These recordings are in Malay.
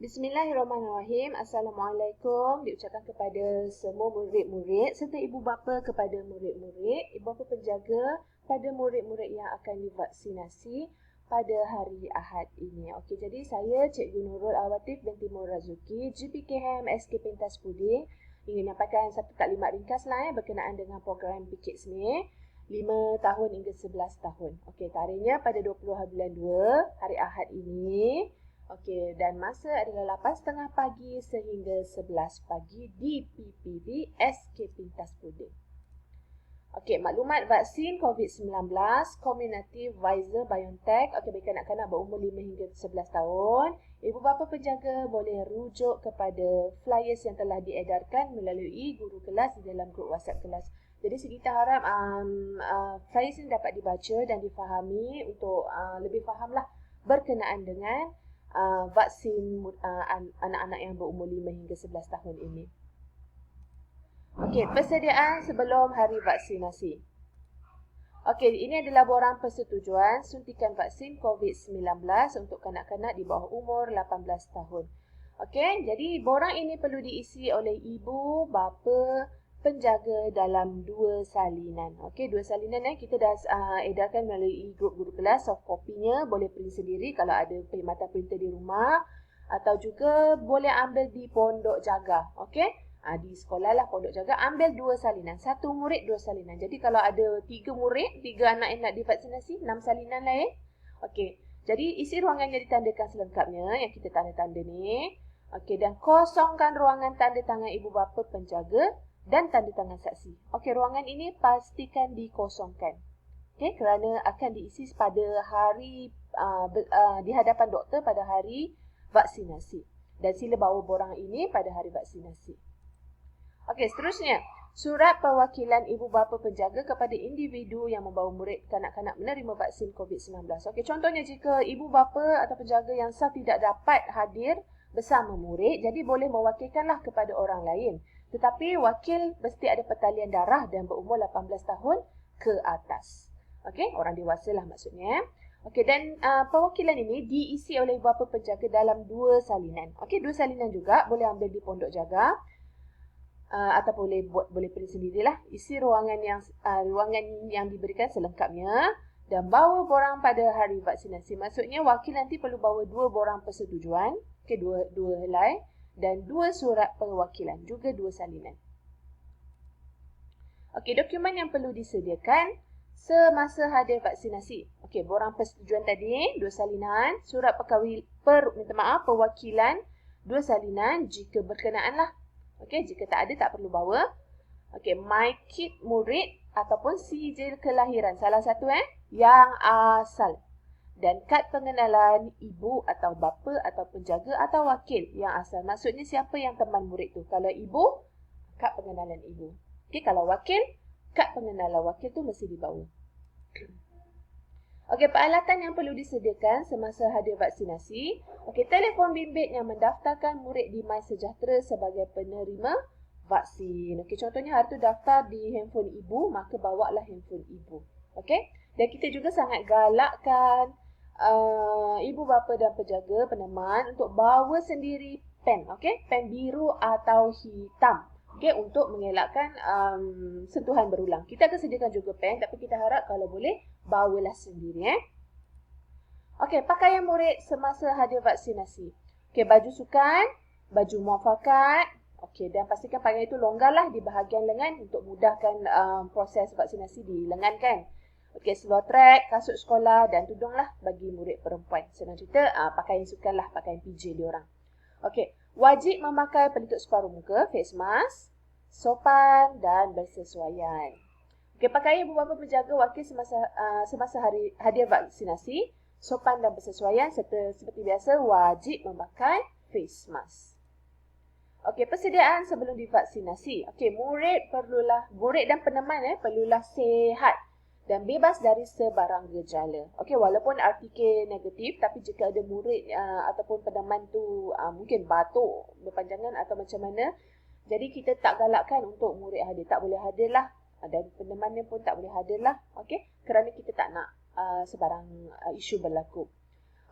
Bismillahirrahmanirrahim. Assalamualaikum diucapkan kepada semua murid-murid serta ibu bapa kepada murid-murid, ibu bapa penjaga pada murid-murid yang akan divaksinasi pada hari Ahad ini. Okey, jadi saya Cikgu Nurul Awatif binti Murazuki, GPKM SK Pentas Puding, ingin menyampaikan satu taklimat ringkas berkenaan dengan program PKIDS ni. 5 tahun hingga 11 tahun. Okey, tarikhnya pada 20 bulan 2, hari Ahad ini. Okey, dan masa adalah 8.30 pagi sehingga 11 pagi di PPV SK Pintas Puding. Okey, maklumat vaksin COVID-19 Community Pfizer BioNTech. Okey, bagi kanak-kanak berumur 5 hingga 11 tahun, ibu bapa penjaga boleh rujuk kepada flyers yang telah diedarkan melalui guru kelas di dalam grup WhatsApp kelas. Jadi kita harap flyers ini dapat dibaca dan difahami untuk lebih fahamlah berkenaan dengan vaksin anak-anak yang berumur 5 hingga 11 tahun ini. Okey, persediaan sebelum hari vaksinasi. Okey, ini adalah borang persetujuan suntikan vaksin COVID-19 untuk kanak-kanak di bawah umur 18 tahun. Okey, jadi borang ini perlu diisi oleh ibu, bapa, penjaga dalam 2 salinan. Okey, 2 salinan kita dah edarkan melalui grup guru kelas. Soft copy-nya boleh print sendiri kalau ada perkhidmatan printer di rumah, atau juga boleh ambil di pondok jaga. Okey, di sekolah lah pondok jaga, ambil 2 salinan. 1 murid 2 salinan. Jadi kalau ada 3 murid, 3 anak yang nak divaksinasi, 6 salinan lain. Okey, jadi isi ruangan yang ditandakan selengkapnya yang kita tanda-tanda ni. Okey, dan kosongkan ruangan tanda tangan ibu bapa penjaga dan tanda tangan saksi. Okey, ruangan ini pastikan dikosongkan. Okey, kerana akan diisi pada hari di hadapan doktor pada hari vaksinasi. Dan sila bawa borang ini pada hari vaksinasi. Okey, seterusnya, surat perwakilan ibu bapa penjaga kepada individu yang membawa murid kanak-kanak menerima vaksin COVID-19. Okey, contohnya jika ibu bapa atau penjaga yang sah tidak dapat hadir bersama murid, jadi boleh mewakilkanlah kepada orang lain. Tetapi wakil mesti ada pertalian darah dan berumur 18 tahun ke atas. Okey, orang dewasa lah maksudnya. Okey, dan perwakilan ini diisi oleh ibu bapa penjaga dalam 2 salinan. Okey, 2 salinan juga boleh ambil di pondok jaga atau boleh print sendirilah. Isi ruangan yang diberikan selengkapnya dan bawa borang pada hari vaksinasi. Maksudnya wakil nanti perlu bawa 2 borang persetujuan, okey, 2 helai, dan 2 surat perwakilan, juga 2 salinan. Okey, dokumen yang perlu disediakan semasa hadir vaksinasi. Okey, borang persetujuan tadi, 2 salinan, surat perwakilan, 2 salinan jika berkenaan lah. Okey, jika tak ada tak perlu bawa. Okey, my kit murid ataupun sijil kelahiran, salah satu yang asal. Dan kad pengenalan ibu atau bapa atau penjaga atau wakil yang asal. Maksudnya siapa yang teman murid tu. Kalau ibu, kad pengenalan ibu. Okey, kalau wakil, kad pengenalan wakil tu mesti dibawa. Okey, peralatan yang perlu disediakan semasa hadir vaksinasi. Okey, telefon bimbit yang mendaftarkan murid di MySejahtera sebagai penerima vaksin. Okey, contohnya hari tu daftar di handphone ibu, maka bawalah handphone ibu. Okey, dan kita juga sangat galakkan ibu bapa dan penjaga peneman untuk bawa sendiri pen, okey, pen biru atau hitam, okey, untuk mengelakkan sentuhan berulang. Kita akan sediakan juga pen, tapi kita harap kalau boleh bawalah sendiri. Okey, pakaian murid semasa hadir vaksinasi. Okey, baju sukan, baju muafakat, okey, dan pastikan pakaian itu longgarlah di bahagian lengan untuk mudahkan proses vaksinasi di lengan kan. Okey, seluar trek, kasut sekolah dan tudung lah bagi murid perempuan. Senang cerita, pakaian sukan lah, pakaian PJ diorang. Okey, wajib memakai pelitup separuh muka, face mask, sopan dan bersesuaian. Okey, pakaian ibu bapa penjaga wakil semasa hadir vaksinasi, sopan dan bersesuaian serta seperti biasa wajib memakai face mask. Okey, persediaan sebelum divaksinasi. Okey, murid dan peneman perlulah sihat dan bebas dari sebarang gejala. Okey, walaupun RTK negatif, tapi jika ada murid ataupun peneman tu mungkin batuk berpanjangan atau macam mana, jadi kita tak galakkan untuk murid hadir. Tak boleh hadir lah. Dan penemannya pun tak boleh hadir lah. Okey, kerana kita tak nak sebarang isu berlaku.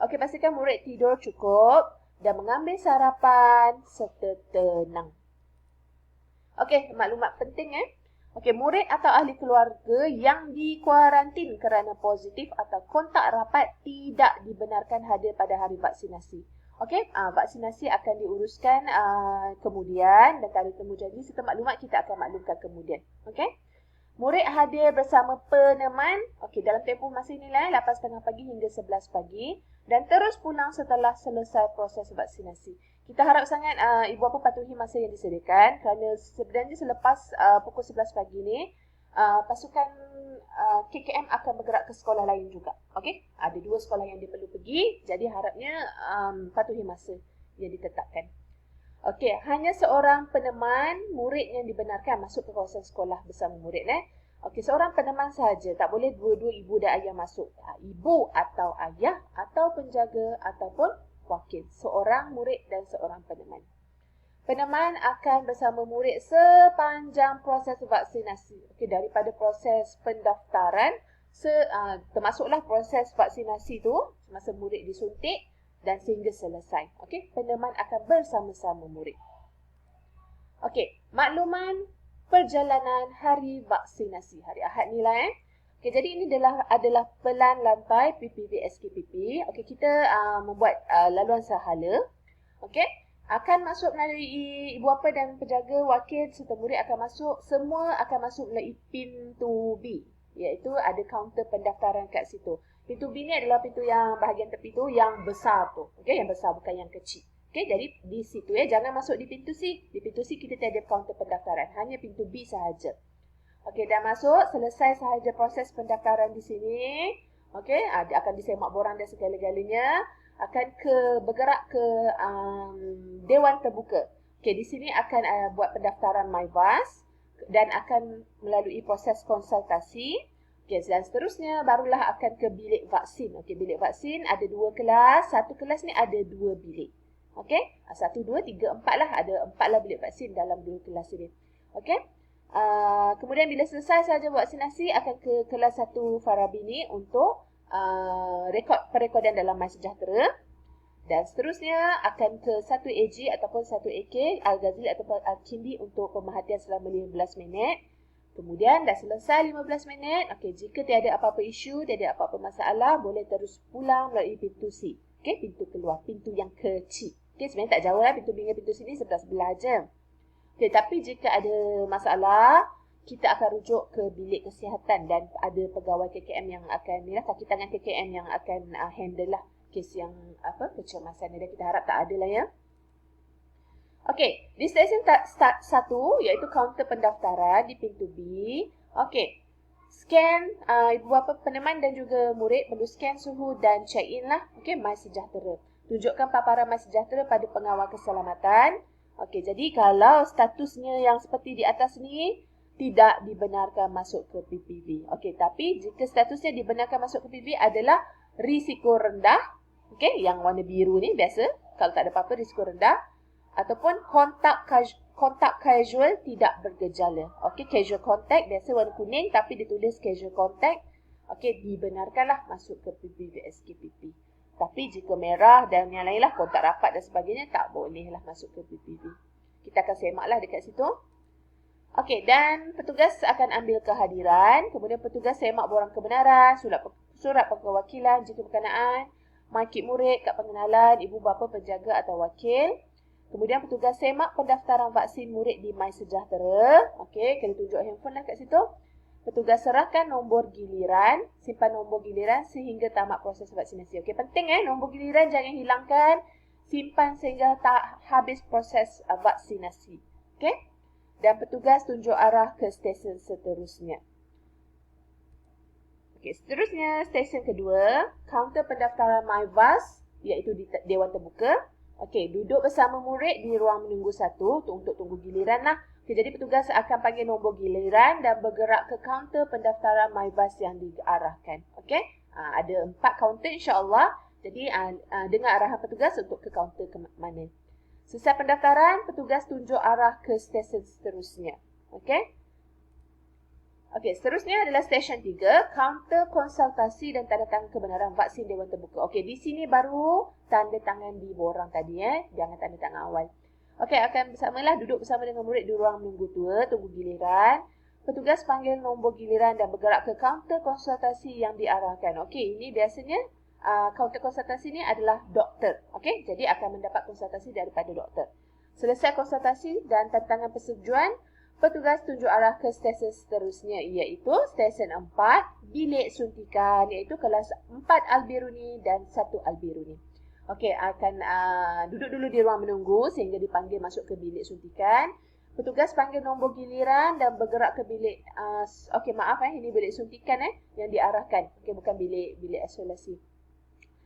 Okey, pastikan murid tidur cukup. dan mengambil sarapan serta tenang. Okey, maklumat penting Okey, murid atau ahli keluarga yang dikuarantin kerana positif atau kontak rapat tidak dibenarkan hadir pada hari vaksinasi. Okey, vaksinasi akan diuruskan kemudian dan tarikh temu janji serta maklumat kita akan maklumkan kemudian. Okey. Murid hadir bersama peneman, okey, dalam tempoh masa inilah 8.30 pagi hingga 11 pagi dan terus pulang setelah selesai proses vaksinasi. Kita harap sangat ibu bapa patuhi masa yang disediakan kerana sebenarnya selepas pukul 11 pagi ni pasukan KKM akan bergerak ke sekolah lain juga. Okey, ada 2 sekolah yang dia perlu pergi, jadi harapnya patuhi masa yang ditetapkan. Okey, hanya seorang peneman murid yang dibenarkan masuk ke kawasan sekolah bersama murid. Okey, seorang peneman sahaja. Tak boleh dua-dua ibu dan ayah masuk. Ibu atau ayah atau penjaga ataupun wakil. Seorang murid dan seorang peneman. Peneman akan bersama murid sepanjang proses vaksinasi. Okey, daripada proses pendaftaran termasuklah proses vaksinasi tu masa murid disuntik dan sehingga selesai. Okey, peneman akan bersama-sama murid. Okey, makluman perjalanan hari vaksinasi. Hari Ahad ni lah Okey, jadi ini adalah pelan lantai PPV SKPP. Okey, kita membuat laluan sahala. Okey, akan masuk melalui ibu bapa dan penjaga, wakil serta murid akan masuk. Semua akan masuk melalui pintu B, iaitu ada kaunter pendaftaran kat situ. Pintu B ni adalah pintu yang bahagian tepi tu yang besar tu. Okey, yang besar bukan yang kecil. Okey, jadi di situ jangan masuk di pintu C. Di pintu C kita tiada kaunter pendaftaran, hanya pintu B sahaja. Okey, dah masuk, selesai sahaja proses pendaftaran di sini. Okey, akan disemak borang dan segala-galanya akan bergerak ke dewan terbuka. Okey, di sini akan buat pendaftaran MyVas dan akan melalui proses konsultasi. Okey, dan seterusnya barulah akan ke bilik vaksin. Okey, bilik vaksin ada 2 kelas. Satu kelas ni ada 2 bilik. Okey, 1, 2, 3, 4 lah. Ada 4 lah bilik vaksin dalam 2 kelas ini. Okey, kemudian bila selesai sahaja vaksinasi akan ke kelas 1 Farabini untuk perekodan dalam MySejahtera. Dan seterusnya akan ke 1 AG ataupun 1 AK Al-Ghazali ataupun Al-Kindi untuk pemerhatian selama 15 minit. Kemudian dah selesai 15 minit. Okey, jika tiada apa-apa isu, tiada apa-apa masalah, boleh terus pulang melalui pintu C. Okey, pintu keluar, pintu yang kecil. Okey, sebenarnya tak jauh lah pintu B dengan pintu C ni sebelah-sebelah je. Okey, tapi jika ada masalah, kita akan rujuk ke bilik kesihatan dan ada pegawai KKM yang akan kaki tangan KKM yang akan handle lah kes yang kecemasan ni, dan kita harap tak ada lah Okey, di stesen start 1 iaitu kaunter pendaftaran di pintu B. Okey, scan ibu bapa peneman dan juga murid perlu scan suhu dan check in lah. Okey, MySejahtera. Tunjukkan paparan MySejahtera pada pengawal keselamatan. Okey, jadi kalau statusnya yang seperti di atas ni tidak dibenarkan masuk ke PPV. Okey, tapi jika statusnya dibenarkan masuk ke PPV adalah risiko rendah. Okey, yang warna biru ni biasa. Kalau tak ada apa-apa, risiko rendah. Ataupun kontak casual tidak bergejala. Okey, casual contact biasa warna kuning tapi ditulis casual contact. Okey, dibenarkanlah masuk ke PPV SKPP. Tapi jika merah dan yang lainlah kontak rapat dan sebagainya tak bolehlah masuk ke PPV. Kita akan semaklah dekat situ. Okey, dan petugas akan ambil kehadiran, kemudian petugas semak borang kebenaran, surat perwakilan jika berkenaan, markik murid, kad pengenalan, ibu bapa, penjaga atau wakil. Kemudian petugas semak pendaftaran vaksin murid di MySejahtera. Okey, kena tunjuk handphone lah kat situ. Petugas serahkan nombor giliran, simpan nombor giliran sehingga tamat proses vaksinasi. Okey, penting nombor giliran jangan hilangkan. Simpan sehingga tak habis proses vaksinasi. Okey? Dan petugas tunjuk arah ke stesen seterusnya. Okey, seterusnya stesen kedua, kaunter pendaftaran MyVas iaitu di dewan terbuka. Okey, duduk bersama murid di ruang menunggu 1 untuk tunggu giliran lah. Okey, jadi petugas akan panggil nombor giliran dan bergerak ke kaunter pendaftaran MyVas yang diarahkan. Okey, ada 4 kaunter insya-Allah. Jadi dengar arahan petugas untuk ke kaunter ke mana. Selesai pendaftaran, petugas tunjuk arah ke stesen seterusnya. Okey. Okey, seterusnya adalah stesen 3, kaunter konsultasi dan tanda tangan kebenaran vaksin Dewan Terbuka. Okey, di sini baru tanda tangan di borang tadi jangan tanda tangan awal. Okey, akan bersamalah duduk bersama dengan murid di ruang menunggu tua, tunggu giliran. Petugas panggil nombor giliran dan bergerak ke kaunter konsultasi yang diarahkan. Okey, ini biasanya kaunter konsultasi ini adalah doktor. Okey, jadi akan mendapat konsultasi daripada doktor. Selesai konsultasi dan tanda tangan persetujuan, petugas tunjuk arah ke stesen seterusnya iaitu stesen 4, bilik suntikan iaitu kelas 4 Al-Biruni dan 1 Al-Biruni. Okey, akan duduk dulu di ruang menunggu sehingga dipanggil masuk ke bilik suntikan. Petugas panggil nombor giliran dan bergerak ke bilik okey maaf ini bilik suntikan yang diarahkan. Okey, bukan bilik isolasi.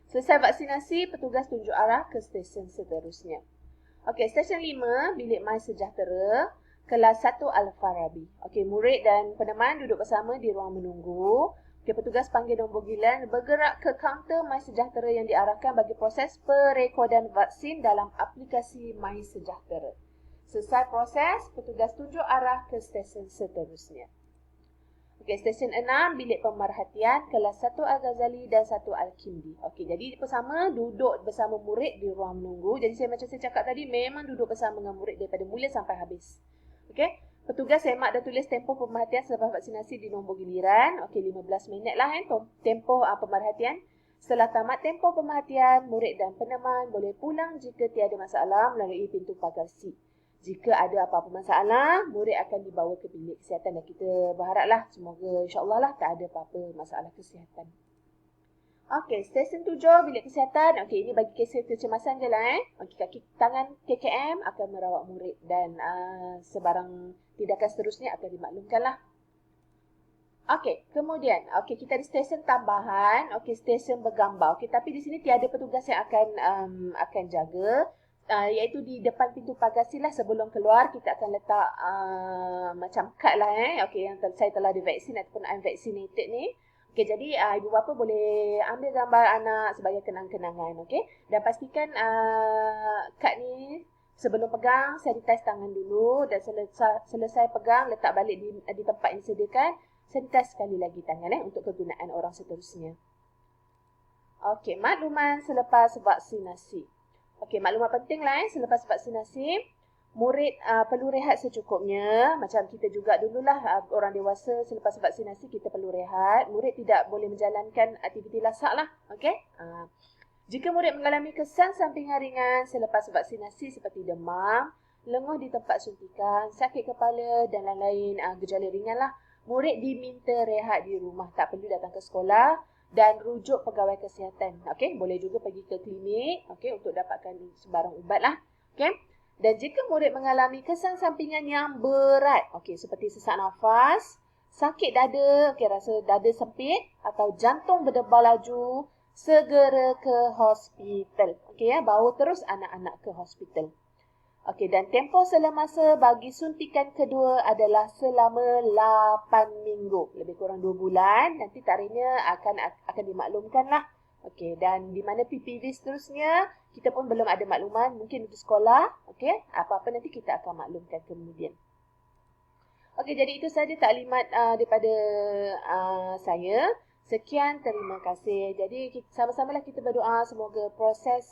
Selesai vaksinasi, petugas tunjuk arah ke stesen seterusnya. Okey, stesen 5, bilik My Sejahtera. Kelas 1 Al-Farabi. Okey, murid dan peneman duduk bersama di ruang menunggu. Okey, petugas panggil nombor giliran bergerak ke kaunter My Sejahtera yang diarahkan bagi proses perekodan vaksin dalam aplikasi My Sejahtera. Selesai proses, petugas tunjuk arah ke stesen seterusnya. Okey, stesen 6, bilik pemerhatian, kelas 1 Al-Ghazali dan 1 Al-Kindi. Okey, jadi bersama duduk bersama murid di ruang menunggu. Jadi macam saya cakap tadi, memang duduk bersama dengan murid daripada mula sampai habis. Okey, petugas semak dan tulis tempoh pemerhatian selepas vaksinasi di nombor giliran. Okey, 15 minit lah tempoh pemerhatian. Setelah tamat tempoh pemerhatian, murid dan peneman boleh pulang jika tiada masalah melalui pintu pagar C. Jika ada apa-apa masalah, murid akan dibawa ke bilik kesihatan dan kita berharaplah semoga insya-Allah lah tak ada apa-apa masalah kesihatan. Okey, stesen 7, bilik kesihatan. Okey, ini bagi kes kecemasan je lah Okey, kaki tangan KKM akan merawat murid dan sebarang tindakan seterusnya akan dimaklumkan lah. Okey, kemudian kita ada stesen tambahan. Okey, stesen bergambar. Okey, tapi di sini tiada petugas yang akan jaga. Iaitu di depan pintu pagar silah sebelum keluar kita akan letak macam kad lah Okey, yang saya telah divaksin ataupun I'm vaccinated ni. Okey, jadi ibu bapa boleh ambil gambar anak sebagai kenang-kenangan, okey? Dan pastikan kad ni sebelum pegang sanitize tangan dulu dan selesai pegang letak balik di tempat yang disediakan, sanitize sekali lagi tangan untuk kegunaan orang seterusnya. Okey, makluman selepas vaksinasi. Okey, maklumat penting lah selepas vaksinasi, murid perlu rehat secukupnya. Macam kita juga dululah orang dewasa selepas vaksinasi kita perlu rehat. Murid tidak boleh menjalankan aktiviti lasak lah. Okey? Jika murid mengalami kesan sampingan ringan selepas vaksinasi seperti demam, lenguh di tempat suntikan, sakit kepala dan lain-lain gejala ringan lah, murid diminta rehat di rumah. Tak perlu datang ke sekolah dan rujuk pegawai kesihatan. Okey, boleh juga pergi ke klinik, okey, untuk dapatkan sebarang ubat lah. Okey. Dan jika murid mengalami kesan sampingan yang berat, okey, seperti sesak nafas, sakit dada, okey, rasa dada sempit atau jantung berdebar laju, segera ke hospital. Okey bawa terus anak-anak ke hospital. Okey, dan tempoh selemasa bagi suntikan kedua adalah selama 8 minggu. Lebih kurang 2 bulan. Nanti tarikhnya akan dimaklumkan lah. Okey, dan di mana PPV seterusnya, kita pun belum ada makluman. Mungkin untuk sekolah. Okey, apa-apa nanti kita akan maklumkan kemudian. Okey, jadi itu saja taklimat daripada saya. Sekian, terima kasih. Jadi, sama-samalah kita berdoa semoga proses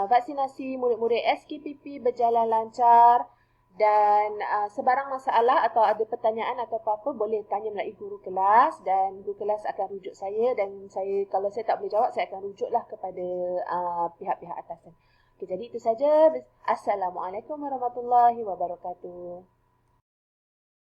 vaksinasi murid-murid SKPP berjalan lancar dan sebarang masalah atau ada pertanyaan atau apa-apa boleh tanya melalui guru kelas dan guru kelas akan rujuk saya dan saya kalau saya tak boleh jawab saya akan rujuklah kepada pihak-pihak atasan. Okay, jadi itu saja. Assalamualaikum warahmatullahi wabarakatuh.